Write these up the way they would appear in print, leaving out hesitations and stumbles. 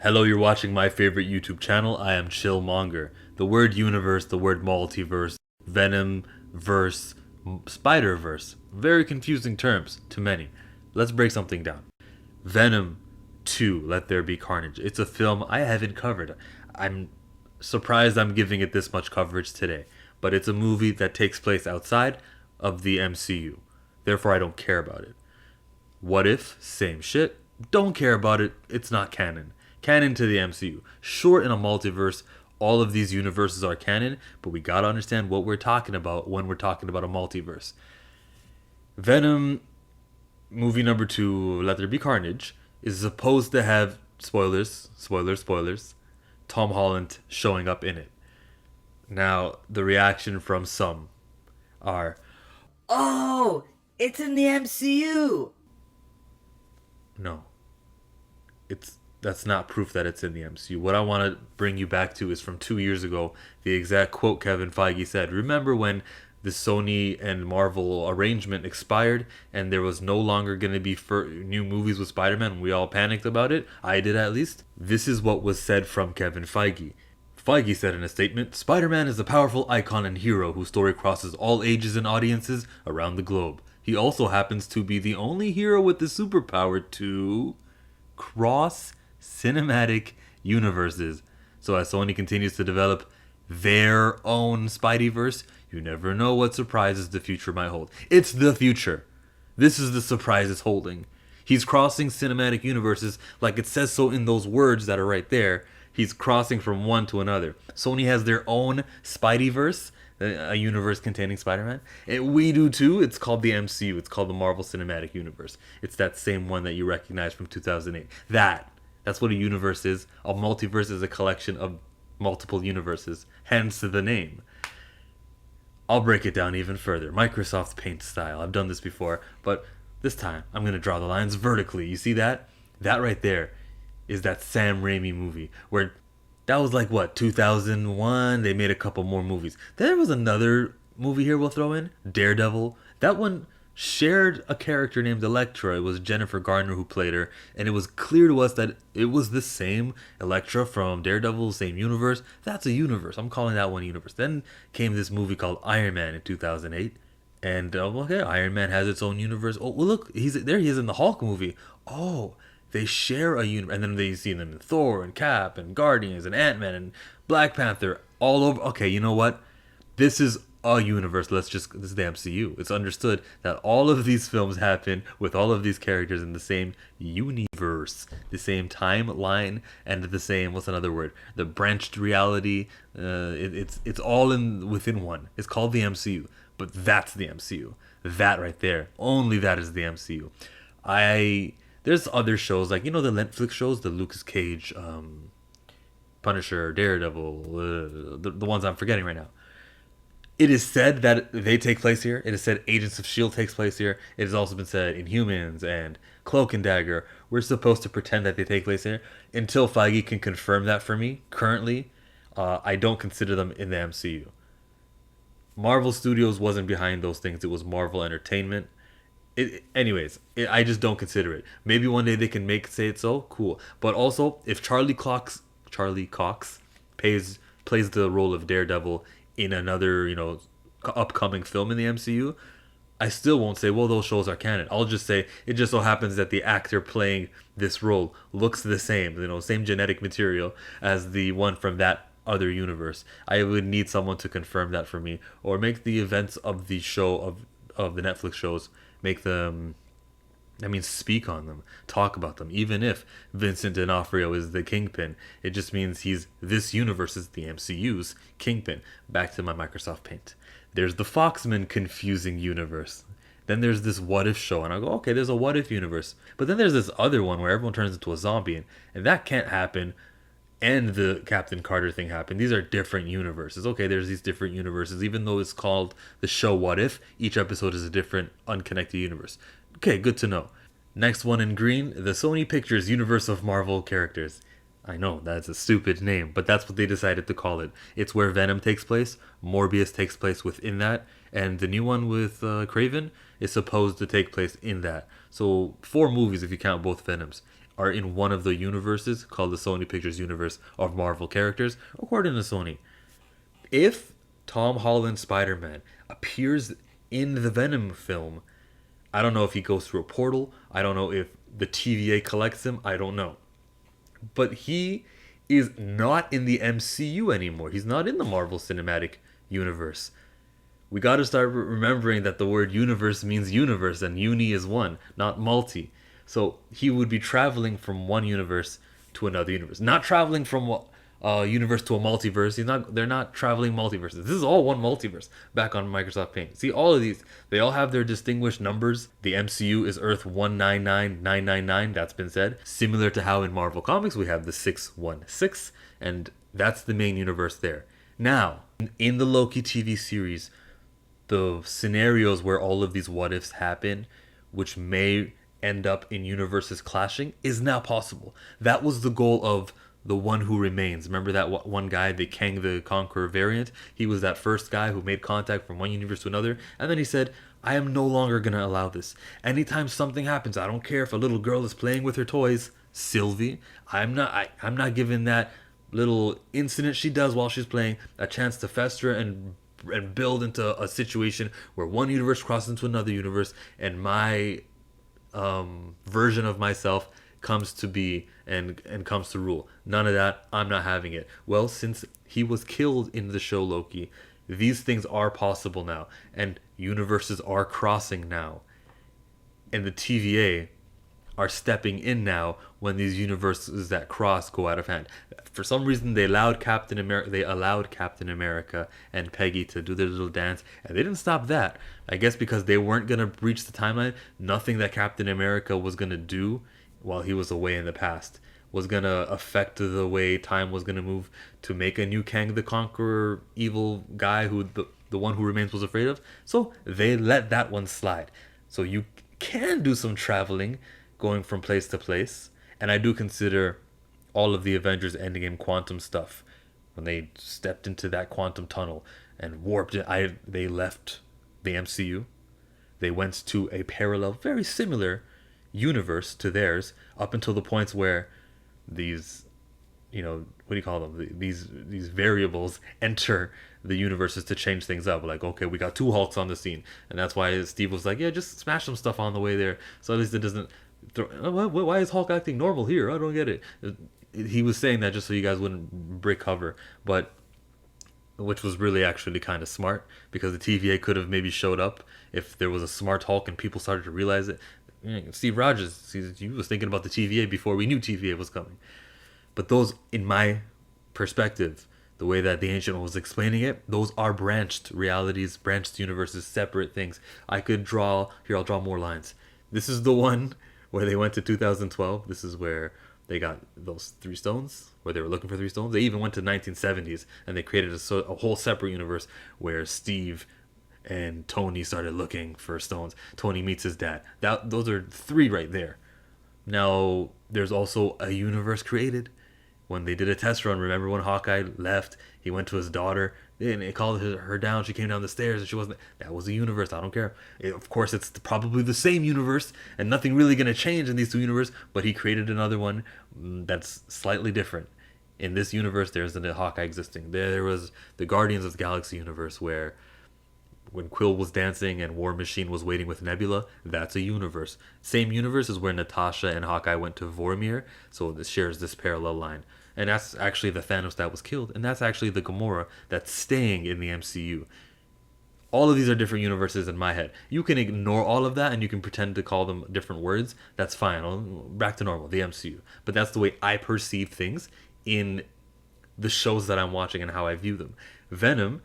Hello, you're watching my favorite YouTube channel. I am Chillmonger. The word universe, the word multiverse, Venom, verse, Spider Verse. Very confusing terms to many. Let's break something down. Venom 2, Let There Be Carnage. It's a film I haven't covered. I'm surprised I'm giving it this much coverage today. But it's a movie that takes place outside of the MCU. Therefore, I don't care about it. What If? Same shit. Don't care about it. It's not canon. Canon to the MCU. Sure, in a multiverse, all of these universes are canon, but we gotta understand what we're talking about when we're talking about a multiverse. Venom movie number 2, Let There Be Carnage, is supposed to have spoilers, Tom Holland showing up in it. Now, the reaction from some are, Oh, it's in the MCU. no, that's not proof that it's in the MCU. What I want to bring you back to is from 2 years ago, the exact quote Kevin Feige said. Remember when the Sony and Marvel arrangement expired and there was no longer going to be new movies with Spider-Man? We all panicked about it. I did, at least. This is what was said from Kevin Feige. Feige said in a statement, Spider-Man is a powerful icon and hero whose story crosses all ages and audiences around the globe. He also happens to be the only hero with the superpower to cross cinematic universes. So as Sony continues to develop their own Spideyverse, you never know what surprises the future might hold. It's the future. This is the surprise it's holding. He's crossing cinematic universes like it says so in those words that are right there. He's crossing from one to another. Sony has their own Spideyverse, a universe containing Spider-Man. And we do too. It's called the MCU. It's called the Marvel Cinematic Universe. It's that same one that you recognize from 2008. That's what a universe is. A multiverse is a collection of multiple universes, hence the name. I'll break it down even further. Microsoft Paint style. I've done this before, but this time I'm going to draw the lines vertically. You see that? That right there is that Sam Raimi movie where that was like what, 2001? They made a couple more movies. There was another movie here we'll throw in, Daredevil. That one shared a character named Elektra. It was Jennifer Garner who played her, and it was clear to us that it was the same Elektra from Daredevil, same universe. That's a universe. I'm calling that one universe. Then came this movie called Iron Man in 2008, and okay, Iron Man has its own universe. Oh, well, look, he's there. He is in the Hulk movie. Oh, they share a universe, and then they see them in Thor and Cap and Guardians and Ant-Man and Black Panther all over. Okay, you know what? This is a universe. This is the MCU. It's understood that all of these films happen with all of these characters in the same universe, the same timeline, and the same, what's another word? The branched reality. It's all in within one. It's called the MCU, but that's the MCU. That right there, only that is the MCU. There's other shows like the Netflix shows, the Lucas Cage, Punisher, Daredevil, the ones I'm forgetting right now. It is said that they take place here. It is said Agents of S.H.I.E.L.D. takes place here. It has also been said Inhumans and Cloak and Dagger. We're supposed to pretend that they take place here. Until Feige can confirm that for me, currently, I don't consider them in the MCU. Marvel Studios wasn't behind those things. It was Marvel Entertainment. I just don't consider it. Maybe one day they can say it so. Cool. But also, if Charlie Cox plays the role of Daredevil in another, upcoming film in the MCU, I still won't say, well, those shows are canon. I'll just say it just so happens that the actor playing this role looks the same, same genetic material as the one from that other universe. I would need someone to confirm that for me, or make the events of the show of the Netflix shows, make them, speak on them, talk about them. Even if Vincent D'Onofrio is the Kingpin, it just means this universe is the MCU's Kingpin. Back to my Microsoft Paint. There's the Foxman confusing universe. Then there's this What If show, and I go, okay, there's a What If universe. But then there's this other one where everyone turns into a zombie, and that can't happen. And the Captain Carter thing happened. These are different universes. Okay, there's these different universes. Even though it's called the show What If, each episode is a different unconnected universe. Okay, good to know. Next one in green, the Sony Pictures Universe of Marvel Characters. I know, that's a stupid name, but that's what they decided to call it. It's where Venom takes place, Morbius takes place within that, and the new one with Craven is supposed to take place in that. So 4 movies if you count both Venoms. are in one of the universes called the Sony Pictures universe of Marvel characters, according to Sony. If Tom Holland's Spider-Man appears in the Venom film, I don't know if he goes through a portal. I don't know if the TVA collects him. I don't know. But he is not in the MCU anymore. He's not in the Marvel Cinematic Universe. We got to start remembering that the word universe means universe, and uni is one, not multi. So he would be traveling from one universe to another universe, not traveling from a universe to a multiverse. He's not. They're not traveling multiverses. This is all one multiverse back on Microsoft Paint. See, all of these, they all have their distinguished numbers. The MCU is Earth 199999. That's been said. Similar to how in Marvel Comics we have the 616, and that's the main universe there. Now, in the Loki TV series, the scenarios where all of these what ifs happen, which may end up in universes clashing, is now possible. That was the goal of the One Who Remains. Remember that one guy, the Kang the Conqueror variant? He was that first guy who made contact from one universe to another, and then he said, I am no longer going to allow this. Anytime something happens, I don't care if a little girl is playing with her toys, Sylvie, I'm not giving that little incident she does while she's playing a chance to fester and build into a situation where one universe crosses into another universe, and my version of myself comes to be and comes to rule. None of that. I'm not having it. Well, since he was killed in the show Loki, these things are possible now, and universes are crossing now, and the TVA are stepping in now when these universes that cross go out of hand. For some reason, they allowed Captain America and Peggy to do their little dance, and they didn't stop that. I guess because they weren't gonna breach the timeline. Nothing that Captain America was gonna do while he was away in the past was gonna affect the way time was gonna move to make a new Kang the Conqueror evil guy who the One Who Remains was afraid of. So they let that one slide. So you can do some traveling going from place to place. And I do consider all of the Avengers Endgame quantum stuff when they stepped into that quantum tunnel and warped it. They left the MCU. They went to a parallel, very similar universe to theirs up until the points where these, what do you call them? These variables enter the universes to change things up. Like, okay, we got two Hulks on the scene, and that's why Steve was like, yeah, just smash some stuff on the way there, so at least it doesn't. Why is Hulk acting normal here? I don't get it. He was saying that just so you guys wouldn't break cover, but which was really actually kind of smart because the TVA could have maybe showed up if there was a smart Hulk and people started to realize it. Steve Rogers, he was thinking about the TVA before we knew TVA was coming. But those, in my perspective, the way that the Ancient One was explaining it, those are branched realities, branched universes, separate things. I'll draw more lines. This is the one where they went to 2012. This is where they got those three stones, where they were looking for three stones. They even went to 1970s, and they created a whole separate universe where Steve and Tony started looking for stones. Tony meets his dad. Those are three right there. Now, there's also a universe created when they did a test run. Remember when Hawkeye left? He went to his daughter, and it called her down. She came down the stairs, and she wasn't. That was a universe. I don't care. Of course, it's probably the same universe, and nothing really gonna change in these two universes. But he created another one that's slightly different. In this universe, there's a Hawkeye existing. There was the Guardians of the Galaxy universe where when Quill was dancing and War Machine was waiting with Nebula, that's a universe. Same universe is where Natasha and Hawkeye went to Vormir, so this shares this parallel line. And that's actually the Thanos that was killed, and that's actually the Gamora that's staying in the MCU. All of these are different universes in my head. You can ignore all of that and you can pretend to call them different words. That's fine. Back to normal, the MCU. But that's the way I perceive things in the shows that I'm watching and how I view them. Venom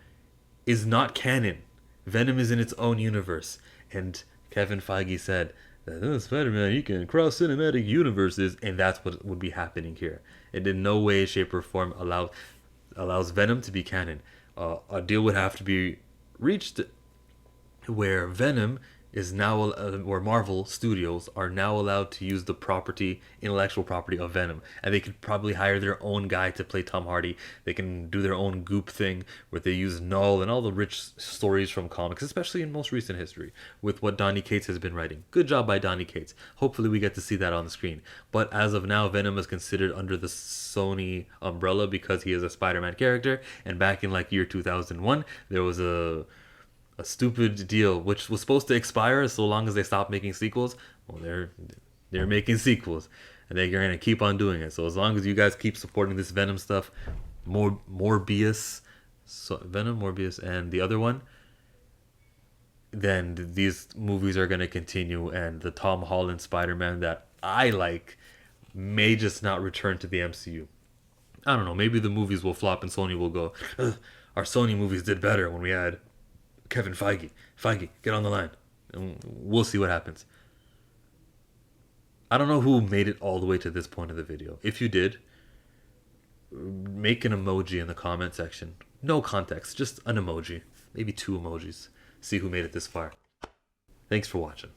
is not canon. Venom is in its own universe. And Kevin Feige said that Spider-Man, he can cross cinematic universes, and that's what would be happening here. It in no way, shape, or form allows Venom to be canon. A deal would have to be reached where Venom is now, or Marvel Studios are now allowed to use the intellectual property of Venom, and they could probably hire their own guy to play Tom Hardy. They can do their own goop thing where they use Null and all the rich stories from comics, especially in most recent history, with what Donny Cates has been writing. Good job by Donny Cates. Hopefully, we get to see that on the screen. But as of now, Venom is considered under the Sony umbrella because he is a Spider-Man character. And back in like year 2001, there was a stupid deal which was supposed to expire so long as they stopped making sequels. Well, they're making sequels, and they're gonna keep on doing it. So as long as you guys keep supporting this Venom stuff, Morbius, so Venom, Morbius, and the other one, then these movies are gonna continue, and the Tom Holland Spider-Man that I like may just not return to the MCU. I don't know. Maybe the movies will flop and Sony will go, "Ugh, our Sony movies did better when we had Kevin Feige. Feige, get on the line." And we'll see what happens. I don't know who made it all the way to this point of the video. If you did, make an emoji in the comment section. No context, just an emoji. Maybe two emojis. See who made it this far. Thanks for watching.